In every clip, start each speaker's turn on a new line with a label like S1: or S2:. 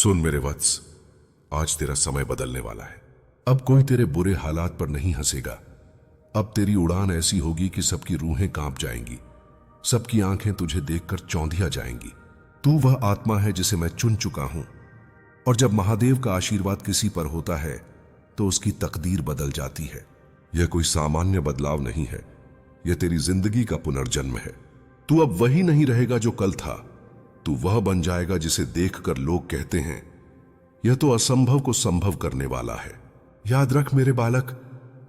S1: सुन मेरे वत्स, आज तेरा समय बदलने वाला है। अब कोई तेरे बुरे हालात पर नहीं हंसेगा। अब तेरी उड़ान ऐसी होगी कि सबकी रूहें कांप जाएंगी, सबकी आंखें तुझे देखकर चौंधिया जाएंगी। तू वह आत्मा है जिसे मैं चुन चुका हूं, और जब महादेव का आशीर्वाद किसी पर होता है तो उसकी तकदीर बदल जाती है। यह कोई सामान्य बदलाव नहीं है, यह तेरी जिंदगी का पुनर्जन्म है। तू अब वही नहीं रहेगा जो कल था, तू वह बन जाएगा जिसे देखकर लोग कहते हैं यह तो असंभव को संभव करने वाला है। याद रख मेरे बालक,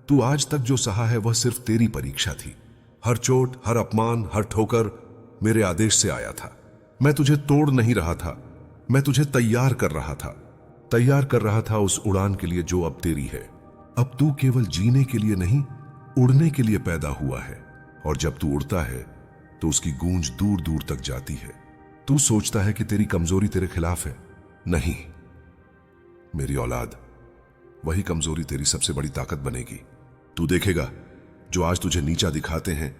S1: तू आज तक जो सहा है वह सिर्फ तेरी परीक्षा थी। हर चोट, हर अपमान, हर ठोकर मेरे आदेश से आया था। मैं तुझे तोड़ नहीं रहा था, मैं तुझे तैयार कर रहा था उस उड़ान के लिए जो अब तेरी है। अब तू केवल जीने के लिए नहीं, उड़ने के लिए पैदा हुआ है। और जब तू उड़ता है तो उसकी गूंज दूर दूर तक जाती है। तू सोचता है कि तेरी कमजोरी तेरे खिलाफ है। नहीं मेरी औलाद, वही कमजोरी तेरी सबसे बड़ी ताकत बनेगी। तू देखेगा, जो आज तुझे नीचा दिखाते हैं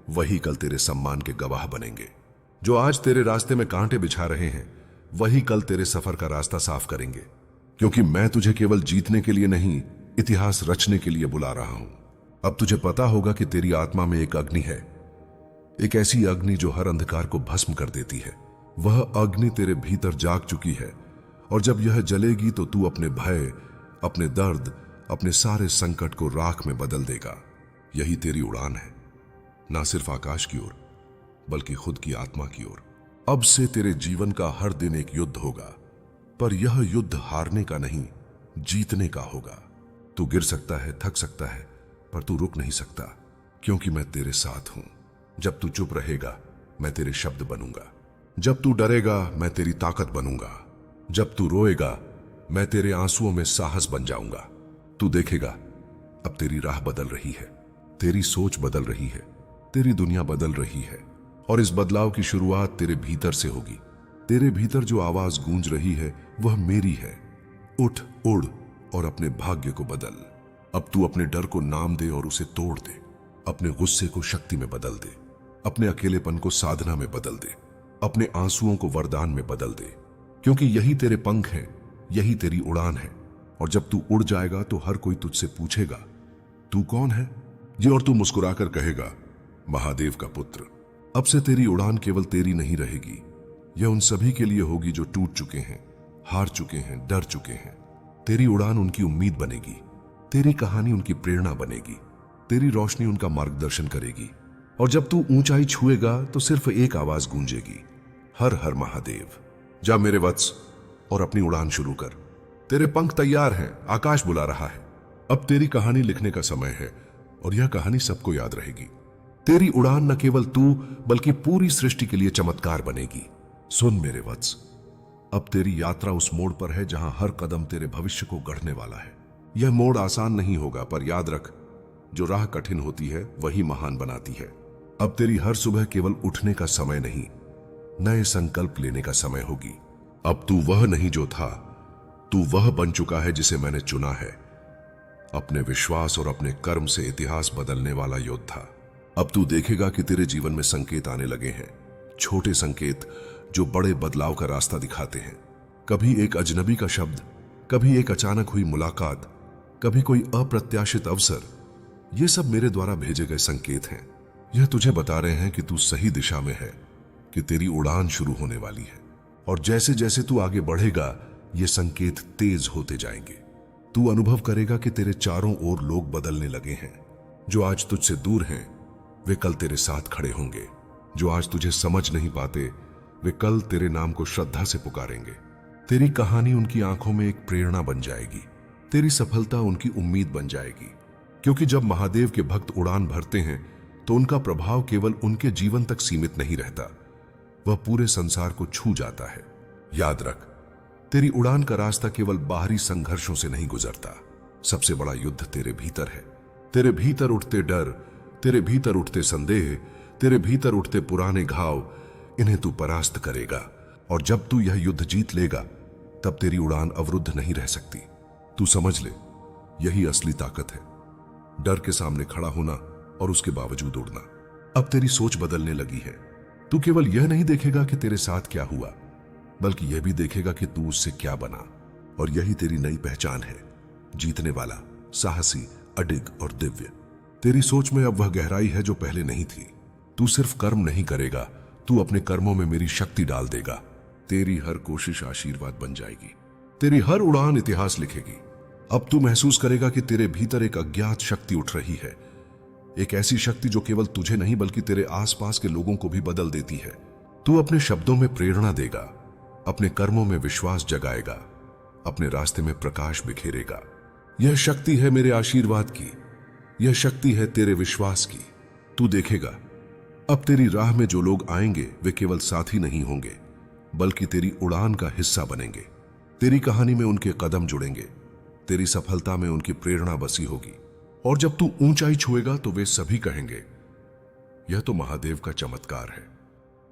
S1: वही कल तेरे सम्मान के गवाह बनेंगे। जो आज तेरे रास्ते में कांटे बिछा रहे हैं वही कल तेरे सफर का रास्ता साफ करेंगे। क्योंकि मैं तुझे केवल जीतने के लिए नहीं, इतिहास रचने के लिए बुला रहा हूं। अब तुझे पता होगा कि तेरी आत्मा में एक अग्नि है, एक ऐसी अग्नि जो हर अंधकार को भस्म कर देती है। वह अग्नि तेरे भीतर जाग चुकी है, और जब यह जलेगी तो तू अपने भय, अपने दर्द, अपने सारे संकट को राख में बदल देगा। यही तेरी उड़ान है, ना सिर्फ आकाश की ओर बल्कि खुद की आत्मा की ओर। अब से तेरे जीवन का हर दिन एक युद्ध होगा, पर यह युद्ध हारने का नहीं, जीतने का होगा। तू गिर सकता है, थक सकता है, पर तू रुक नहीं सकता, क्योंकि मैं तेरे साथ हूं। जब तू चुप रहेगा मैं तेरे शब्द बनूंगा, जब तू डरेगा मैं तेरी ताकत बनूंगा, जब तू रोएगा मैं तेरे आंसुओं में साहस बन जाऊंगा। तू देखेगा, अब तेरी राह बदल रही है, तेरी सोच बदल रही है, तेरी दुनिया बदल रही है। और इस बदलाव की शुरुआत तेरे भीतर से होगी। तेरे भीतर जो आवाज गूंज रही है वह मेरी है। उठ, उड़ और अपने भाग्य को बदल। अब तू अपने डर को नाम दे और उसे तोड़ दे, अपने गुस्से को शक्ति में बदल दे, अपने अकेलेपन को साधना में बदल दे, अपने आंसुओं को वरदान में बदल दे। क्योंकि यही तेरे पंख हैं, यही तेरी उड़ान है। और जब तू उड़ जाएगा तो हर कोई तुझसे पूछेगा तू कौन है जी, और तू मुस्कुराकर कहेगा महादेव का पुत्र। अब से तेरी उड़ान केवल तेरी नहीं रहेगी, यह उन सभी के लिए होगी जो टूट चुके हैं, हार चुके हैं, डर चुके हैं। तेरी उड़ान उनकी उम्मीद बनेगी, तेरी कहानी उनकी प्रेरणा बनेगी, तेरी रोशनी उनका मार्गदर्शन करेगी। और जब तू ऊंचाई छुएगा तो सिर्फ एक आवाज गूंजेगी, हर हर महादेव। जा मेरे वत्स और अपनी उड़ान शुरू कर। तेरे पंख तैयार हैं, आकाश बुला रहा है। अब तेरी कहानी लिखने का समय है, और यह कहानी सबको याद रहेगी। तेरी उड़ान न केवल तू बल्कि पूरी सृष्टि के लिए चमत्कार बनेगी। सुन मेरे वत्स, अब तेरी यात्रा उस मोड़ पर है जहां हर कदम तेरे भविष्य को गढ़ने वाला है। यह मोड़ आसान नहीं होगा, पर याद रख, जो राह कठिन होती है वही महान बनाती है। अब तेरी हर सुबह केवल उठने का समय नहीं, नए संकल्प लेने का समय होगी। अब तू वह नहीं जो था, तू वह बन चुका है जिसे मैंने चुना है। अपने विश्वास और अपने कर्म से इतिहास बदलने वाला योद्धा। अब तू देखेगा कि तेरे जीवन में संकेत आने लगे हैं, छोटे संकेत जो बड़े बदलाव का रास्ता दिखाते हैं। कभी एक अजनबी का शब्द, कभी एक अचानक हुई मुलाकात, कभी कोई अप्रत्याशित अवसर। ये सब मेरे द्वारा भेजे गए संकेत हैं। यह तुझे बता रहे हैं कि तू सही दिशा में है, कि तेरी उड़ान शुरू होने वाली है। और जैसे जैसे तू आगे बढ़ेगा ये संकेत तेज होते जाएंगे। तू अनुभव करेगा कि तेरे चारों ओर लोग बदलने लगे हैं। जो आज तुझसे दूर हैं वे कल तेरे साथ खड़े होंगे। जो आज तुझे समझ नहीं पाते वे कल तेरे नाम को श्रद्धा से पुकारेंगे। तेरी कहानी उनकी आंखों में एक प्रेरणा बन जाएगी, तेरी सफलता उनकी उम्मीद बन जाएगी। क्योंकि जब महादेव के भक्त उड़ान भरते हैं तो उनका प्रभाव केवल उनके जीवन तक सीमित नहीं रहता, वह पूरे संसार को छू जाता है। याद रख, तेरी उड़ान का रास्ता केवल बाहरी संघर्षों से नहीं गुजरता। सबसे बड़ा युद्ध तेरे भीतर है। तेरे भीतर उठते डर, तेरे भीतर उठते संदेह, तेरे भीतर उठते पुराने घाव, इन्हें तू परास्त करेगा। और जब तू यह युद्ध जीत लेगा तब तेरी उड़ान अवरुद्ध नहीं रह सकती। तू समझ ले, यही असली ताकत है, डर के सामने खड़ा होना और उसके बावजूद उड़ना। अब तेरी सोच बदलने लगी है। तू केवल यह नहीं देखेगा कि तेरे साथ क्या हुआ, बल्कि यह भी देखेगा कि तू उससे क्या बना। और यही तेरी नई पहचान है, जीतने वाला, साहसी, अडिग और दिव्य। तेरी सोच में अब वह गहराई है जो पहले नहीं थी। तू सिर्फ कर्म नहीं करेगा, तू अपने कर्मों में मेरी शक्ति डाल देगा। तेरी हर कोशिश आशीर्वाद बन जाएगी, तेरी हर उड़ान इतिहास लिखेगी। अब तू महसूस करेगा कि तेरे भीतर एक अज्ञात शक्ति उठ रही है, एक ऐसी शक्ति जो केवल तुझे नहीं बल्कि तेरे आसपास के लोगों को भी बदल देती है। तू अपने शब्दों में प्रेरणा देगा, अपने कर्मों में विश्वास जगाएगा, अपने रास्ते में प्रकाश बिखेरेगा। यह शक्ति है मेरे आशीर्वाद की, यह शक्ति है तेरे विश्वास की। तू देखेगा अब तेरी राह में जो लोग आएंगे वे केवल साथी नहीं होंगे, बल्कि तेरी उड़ान का हिस्सा बनेंगे। तेरी कहानी में उनके कदम जुड़ेंगे, तेरी सफलता में उनकी प्रेरणा बसी होगी। और जब तू ऊंचाई छुएगा तो वे सभी कहेंगे, यह तो महादेव का चमत्कार है।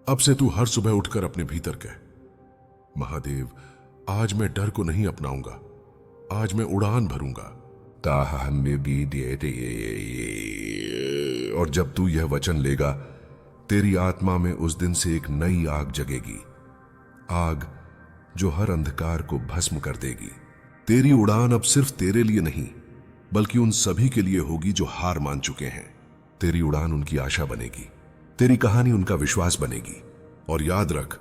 S1: अब से तू हर सुबह उठकर अपने भीतर कह, महादेव, आज मैं डर को नहीं अपनाऊंगा, आज मैं उड़ान भरूंगा। ताहा में भी दे। और जब तू यह वचन लेगा, तेरी आत्मा में उस दिन से एक नई आग जगेगी, आग जो हर अंधकार को भस्म कर देगी। तेरी उड़ान अब सिर्फ तेरे लिए नहीं बल्कि उन सभी के लिए होगी जो हार मान चुके हैं। तेरी उड़ान उनकी आशा बनेगी, तेरी कहानी उनका विश्वास बनेगी। और याद रख,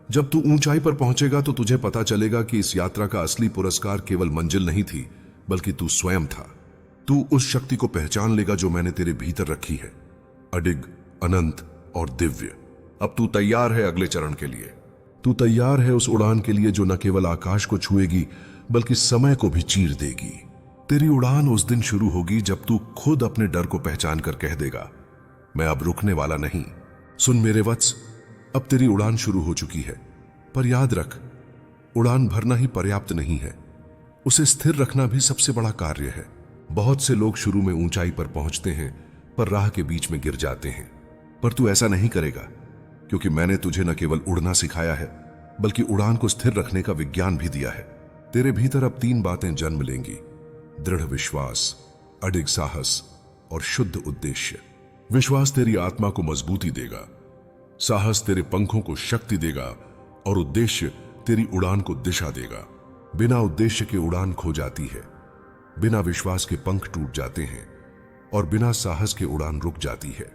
S1: जब तू ऊंचाई पर पहुंचेगा तो तुझे पता चलेगा कि इस यात्रा का असली पुरस्कार केवल मंजिल नहीं थी बल्कि तू स्वयं था। तू उस शक्ति को पहचान लेगा जो मैंने तेरे भीतर रखी है, अडिग, अनंत और दिव्य। अब तू तैयार है अगले चरण के लिए। तू तैयार है उस उड़ान के लिए जो न केवल आकाश को छुएगी बल्कि समय को भी चीर देगी। तेरी उड़ान उस दिन शुरू होगी जब तू खुद अपने डर को पहचान कर कह देगा, मैं अब रुकने वाला नहीं। सुन मेरे वत्स, अब तेरी उड़ान शुरू हो चुकी है, पर याद रख, उड़ान भरना ही पर्याप्त नहीं है, उसे स्थिर रखना भी सबसे बड़ा कार्य है। बहुत से लोग शुरू में ऊंचाई पर पहुंचते हैं पर राह के बीच में गिर जाते हैं, पर तू ऐसा नहीं करेगा, क्योंकि मैंने तुझे न केवल उड़ना सिखाया है बल्कि उड़ान को स्थिर रखने का विज्ञान भी दिया है। तेरे भीतर अब 3 बातें जन्म लेंगी, दृढ़ विश्वास, अडिग साहस और शुद्ध उद्देश्य। विश्वास तेरी आत्मा को मजबूती देगा, साहस तेरे पंखों को शक्ति देगा और उद्देश्य तेरी उड़ान को दिशा देगा। बिना उद्देश्य के उड़ान खो जाती है, बिना विश्वास के पंख टूट जाते हैं और बिना साहस के उड़ान रुक जाती है।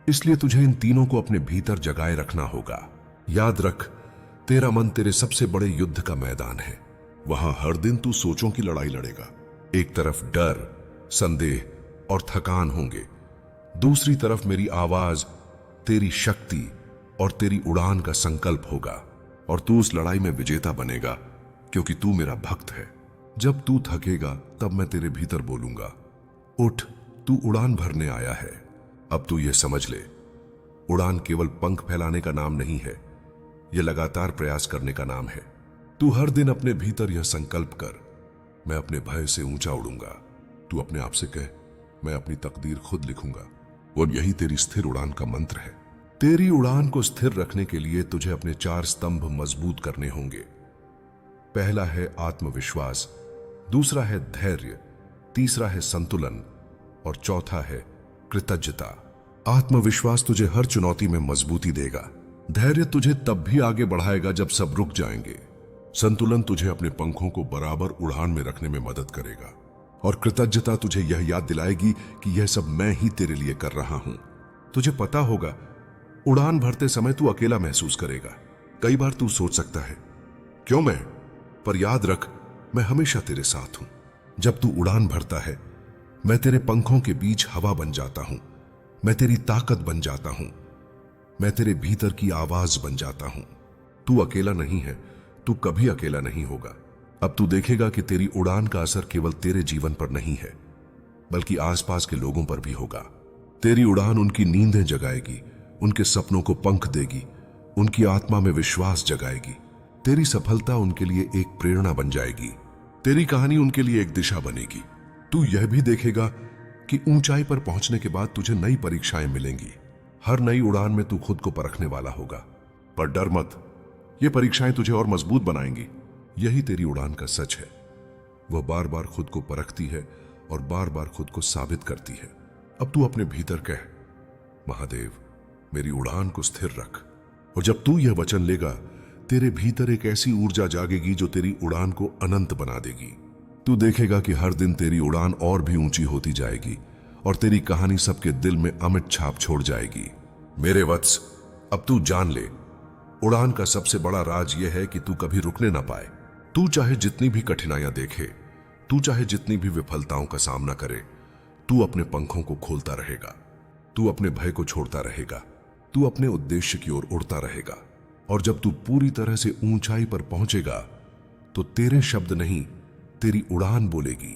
S1: इसलिए तुझे इन तीनों को अपने भीतर जगाए रखना होगा। याद रख, तेरा मन तेरे सबसे बड़े युद्ध का मैदान है। वहां हर दिन तू सोचों की लड़ाई लड़ेगा। एक तरफ डर, संदेह और थकान होंगे, दूसरी तरफ मेरी आवाज, तेरी शक्ति और तेरी उड़ान का संकल्प होगा। और तू उस लड़ाई में विजेता बनेगा, क्योंकि तू मेरा भक्त है। जब तू थकेगा तब मैं तेरे भीतर बोलूंगा, उठ, तू उड़ान भरने आया है। अब तू यह समझ ले, उड़ान केवल पंख फैलाने का नाम नहीं है, यह लगातार प्रयास करने का नाम है। तू हर दिन अपने भीतर यह संकल्प कर, मैं अपने भय से ऊंचा उड़ूंगा। तू अपने आप से कह, मैं अपनी तकदीर खुद लिखूंगा। और यही तेरी स्थिर उड़ान का मंत्र है। तेरी उड़ान को स्थिर रखने के लिए तुझे अपने 4 स्तंभ मजबूत करने होंगे। पहला है आत्मविश्वास, दूसरा है धैर्य, तीसरा है संतुलन और चौथा है कृतज्ञता। आत्मविश्वास तुझे हर चुनौती में मजबूती देगा, धैर्य तुझे तब भी आगे बढ़ाएगा जब सब रुक जाएंगे, संतुलन तुझे अपने पंखों को बराबर उड़ान में रखने में मदद करेगा और कृतज्ञता तुझे यह याद दिलाएगी कि यह सब मैं ही तेरे लिए कर रहा हूं। तुझे पता होगा, उड़ान भरते समय तू अकेला महसूस करेगा। कई बार तू सोच सकता है, क्यों मैं? पर याद रख, मैं हमेशा तेरे साथ हूं। जब तू उड़ान भरता है, मैं तेरे पंखों के बीच हवा बन जाता हूं, मैं तेरी ताकत बन जाता हूं, मैं तेरे भीतर की आवाज बन जाता हूं। तू अकेला नहीं है, तू कभी अकेला नहीं होगा। अब तू देखेगा कि तेरी उड़ान का असर केवल तेरे जीवन पर नहीं है बल्कि आसपास के लोगों पर भी होगा। तेरी उड़ान उनकी नींदें जगाएगी, उनके सपनों को पंख देगी, उनकी आत्मा में विश्वास जगाएगी। तेरी सफलता उनके लिए एक प्रेरणा बन जाएगी, तेरी कहानी उनके लिए एक दिशा बनेगी। तू यह भी देखेगा कि ऊंचाई पर पहुंचने के बाद तुझे नई परीक्षाएं मिलेंगी। हर नई उड़ान में तू खुद को परखने वाला होगा, पर डर मत, ये परीक्षाएं तुझे और मजबूत बनाएंगी। यही तेरी उड़ान का सच है। वह बार बार खुद को परखती है और बार बार खुद को साबित करती है। अब तू अपने भीतर कह, महादेव, मेरी उड़ान को स्थिर रख। और जब तू यह वचन लेगा, तेरे भीतर एक ऐसी ऊर्जा जागेगी जो तेरी उड़ान को अनंत बना देगी। तू देखेगा कि हर दिन तेरी उड़ान और भी ऊंची होती जाएगी और तेरी कहानी सबके दिल में अमिट छाप छोड़ जाएगी। मेरे वत्स, अब तू जान ले, उड़ान का सबसे बड़ा राज यह है कि तू कभी रुकने ना पाए। तू चाहे जितनी भी कठिनाइयां देखे, तू चाहे जितनी भी विफलताओं का सामना करे, तू अपने पंखों को खोलता रहेगा। तू अपने भय को छोड़ता रहेगा। तू अपने उद्देश्य की ओर उड़ता रहेगा। और जब तू पूरी तरह से ऊंचाई पर पहुंचेगा तो तेरे शब्द नहीं, तेरी उड़ान बोलेगी।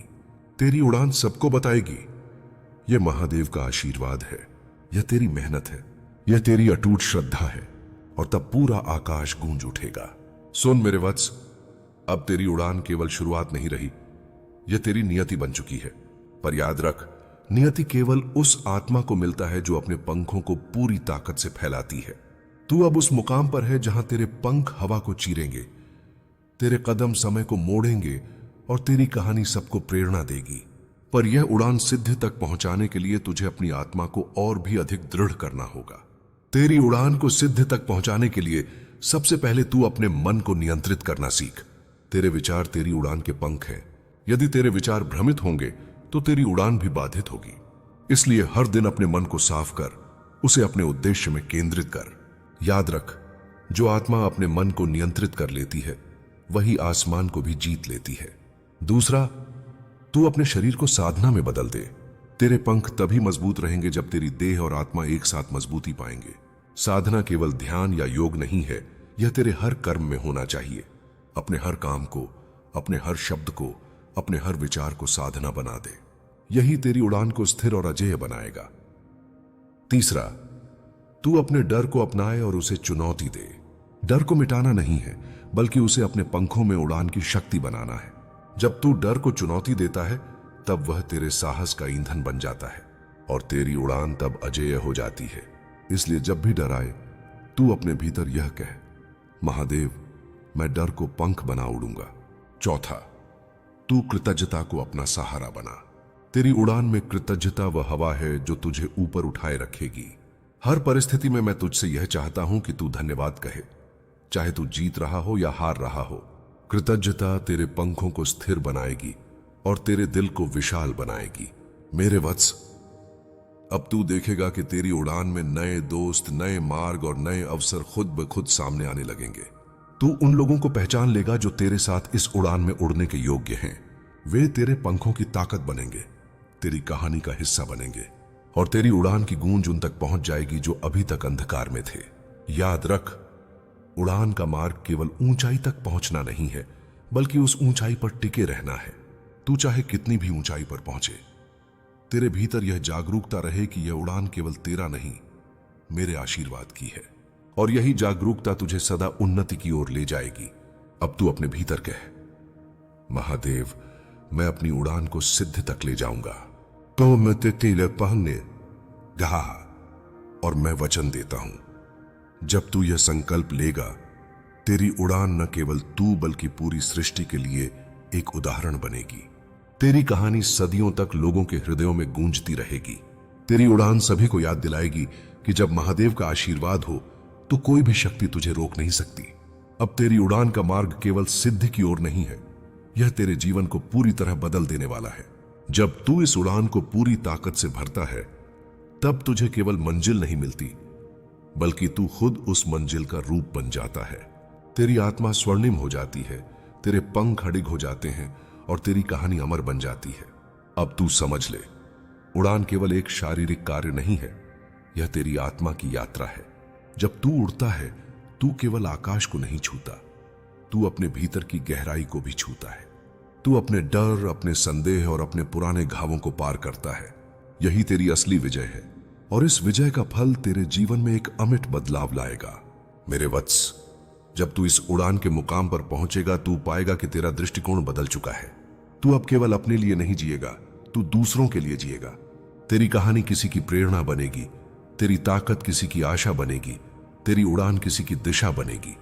S1: तेरी उड़ान सबको बताएगी। यह महादेव का आशीर्वाद है, यह तेरी मेहनत है, यह तेरी अटूट श्रद्धा है। और तब पूरा आकाश गूंज उठेगा। सुन मेरे वत्स, अब तेरी उड़ान केवल शुरुआत नहीं रही, यह तेरी नियति बन चुकी है। पर याद रख, नियति केवल उस आत्मा को मिलता है जो अपने पंखों को पूरी ताकत से फैलाती है। तू अब उस मुकाम पर है जहां तेरे पंख हवा को चीरेंगे, तेरे कदम समय को मोड़ेंगे और तेरी कहानी सबको प्रेरणा देगी। पर यह उड़ान सिद्धि तक पहुंचाने के लिए तुझे अपनी आत्मा को और भी अधिक दृढ़ करना होगा। तेरी उड़ान को सिद्धि तक पहुंचाने के लिए सबसे पहले तू अपने मन को नियंत्रित करना सीख। तेरे विचार तेरी उड़ान के पंख हैं। यदि तेरे विचार भ्रमित होंगे तो तेरी उड़ान भी बाधित होगी। इसलिए हर दिन अपने मन को साफ कर, उसे अपने उद्देश्य में केंद्रित कर। याद रख, जो आत्मा अपने मन को नियंत्रित कर लेती है वही आसमान को भी जीत लेती है। दूसरा, तू अपने शरीर को साधना में बदल दे। तेरे पंख तभी मजबूत रहेंगे जब तेरी देह और आत्मा एक साथ मजबूती पाएंगे। साधना केवल ध्यान या योग नहीं है, यह तेरे हर कर्म में होना चाहिए। अपने हर काम को, अपने हर शब्द को, अपने हर विचार को साधना बना दे। यही तेरी उड़ान को स्थिर और अजेय बनाएगा। तीसरा, तू अपने डर को अपनाए और उसे चुनौती दे। डर को मिटाना नहीं है, बल्कि उसे अपने पंखों में उड़ान की शक्ति बनाना है। जब तू डर को चुनौती देता है तब वह तेरे साहस का ईंधन बन जाता है और तेरी उड़ान तब अजेय हो जाती है। इसलिए जब भी डर आए, तू अपने भीतर यह कह, महादेव, मैं डर को पंख बना उड़ूंगा। चौथा, तू कृतज्ञता को अपना सहारा बना। तेरी उड़ान में कृतज्ञता वह हवा है जो तुझे ऊपर उठाए रखेगी। हर परिस्थिति में मैं तुझसे यह चाहता हूं कि तू धन्यवाद कहे, चाहे तू जीत रहा हो या हार रहा हो। कृतज्ञता तेरे पंखों को स्थिर बनाएगी और तेरे दिल को विशाल बनाएगी। मेरे वत्स, अब तू देखेगा कि तेरी उड़ान में नए दोस्त, नए मार्ग और नए अवसर खुद ब खुद सामने आने लगेंगे। तू उन लोगों को पहचान लेगा जो तेरे साथ इस उड़ान में उड़ने के योग्य हैं। वे तेरे पंखों की ताकत बनेंगे, तेरी कहानी का हिस्सा बनेंगे और तेरी उड़ान की गूंज उन तक पहुंच जाएगी जो अभी तक अंधकार में थे। याद रख, उड़ान का मार्ग केवल ऊंचाई तक पहुंचना नहीं है, बल्कि उस ऊंचाई पर टिके रहना है। तू चाहे कितनी भी ऊंचाई पर पहुंचे, तेरे भीतर यह जागरूकता रहे कि यह उड़ान केवल तेरा नहीं, मेरे आशीर्वाद की है। और यही जागरूकता तुझे सदा उन्नति की ओर ले जाएगी। अब तू अपने भीतर कह, महादेव, मैं अपनी उड़ान को सिद्धि तक ले जाऊंगा। तो मैं तेरे पहने कहा और मैं वचन देता हूं, जब तू यह संकल्प लेगा, तेरी उड़ान न केवल तू बल्कि पूरी सृष्टि के लिए एक उदाहरण बनेगी। तेरी कहानी सदियों तक लोगों के हृदयों में गूंजती रहेगी। तेरी उड़ान सभी को याद दिलाएगी कि जब महादेव का आशीर्वाद हो तो कोई भी शक्ति तुझे रोक नहीं सकती। अब तेरी उड़ान का मार्ग केवल सिद्धि की ओर नहीं है, यह तेरे जीवन को पूरी तरह बदल देने वाला है। जब तू इस उड़ान को पूरी ताकत से भरता है, तब तुझे केवल मंजिल नहीं मिलती, बल्कि तू खुद उस मंजिल का रूप बन जाता है। तेरी आत्मा स्वर्णिम हो जाती है, तेरे पंख अडिग हो जाते हैं और तेरी कहानी अमर बन जाती है। अब तू समझ ले, उड़ान केवल एक शारीरिक कार्य नहीं है, यह तेरी आत्मा की यात्रा है। जब तू उड़ता है, तू केवल आकाश को नहीं छूता, तू अपने भीतर की गहराई को भी छूता है। तू अपने डर, अपने संदेह और अपने पुराने घावों को पार करता है। यही तेरी असली विजय है और इस विजय का फल तेरे जीवन में एक अमिट बदलाव लाएगा। मेरे वत्स, जब तू इस उड़ान के मुकाम पर पहुंचेगा, तू पाएगा कि तेरा दृष्टिकोण बदल चुका है। तू अब केवल अपने लिए नहीं जिएगा, तू दूसरों के लिए जिएगा। तेरी कहानी किसी की प्रेरणा बनेगी, तेरी ताकत किसी की आशा बनेगी, तेरी उड़ान किसी की दिशा बनेगी।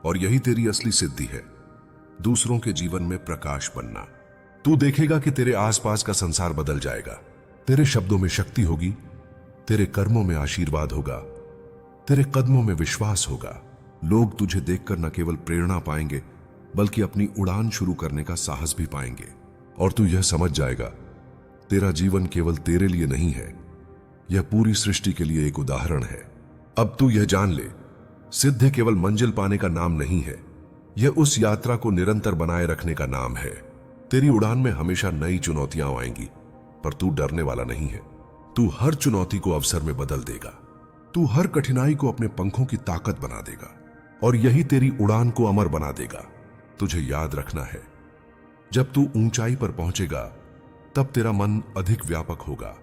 S1: और यही तेरी असली सिद्धि है, दूसरों के जीवन में प्रकाश बनना। तू देखेगा कि तेरे आसपास का संसार बदल जाएगा। तेरे शब्दों में शक्ति होगी, तेरे कर्मों में आशीर्वाद होगा, तेरे कदमों में विश्वास होगा लोग तुझे देखकर न केवल प्रेरणा पाएंगे बल्कि अपनी उड़ान शुरू करने का साहस भी पाएंगे। और तू यह समझ जाएगा, तेरा जीवन केवल तेरे लिए नहीं है, यह पूरी सृष्टि के लिए एक उदाहरण है। अब तू यह जान ले, सिद्धि केवल मंजिल पाने का नाम नहीं है, यह उस यात्रा को निरंतर बनाए रखने का नाम है। तेरी उड़ान में हमेशा नई चुनौतियां आएंगी, पर तू डरने वाला नहीं है। तू हर चुनौती को अवसर में बदल देगा। तू हर कठिनाई को अपने पंखों की ताकत बना देगा, और यही तेरी उड़ान को अमर बना देगा। तुझे याद रखना है, जब तू ऊंचाई पर पहुंचेगा तब तेरा मन अधिक व्यापक होगा,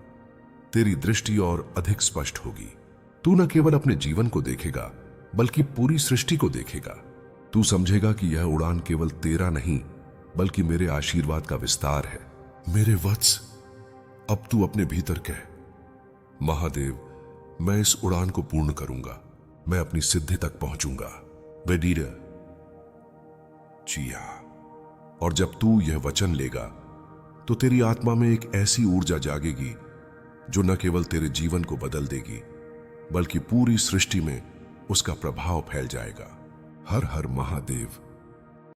S1: तेरी दृष्टि और अधिक स्पष्ट होगी। तू न केवल अपने जीवन को देखेगा बल्कि पूरी सृष्टि को देखेगा। तू समझेगा कि यह उड़ान केवल तेरा नहीं बल्कि मेरे आशीर्वाद का विस्तार है। मेरे वत्स, अब तू अपने भीतर कह, महादेव, मैं इस उड़ान को पूर्ण करूंगा, मैं अपनी सिद्धि तक पहुंचूंगा। वेडीरा, जी हां। और जब तू यह वचन लेगा तो तेरी आत्मा में एक ऐसी ऊर्जा जागेगी जो न केवल तेरे जीवन को बदल देगी बल्कि पूरी सृष्टि में उसका प्रभाव फैल जाएगा। हर हर महादेव।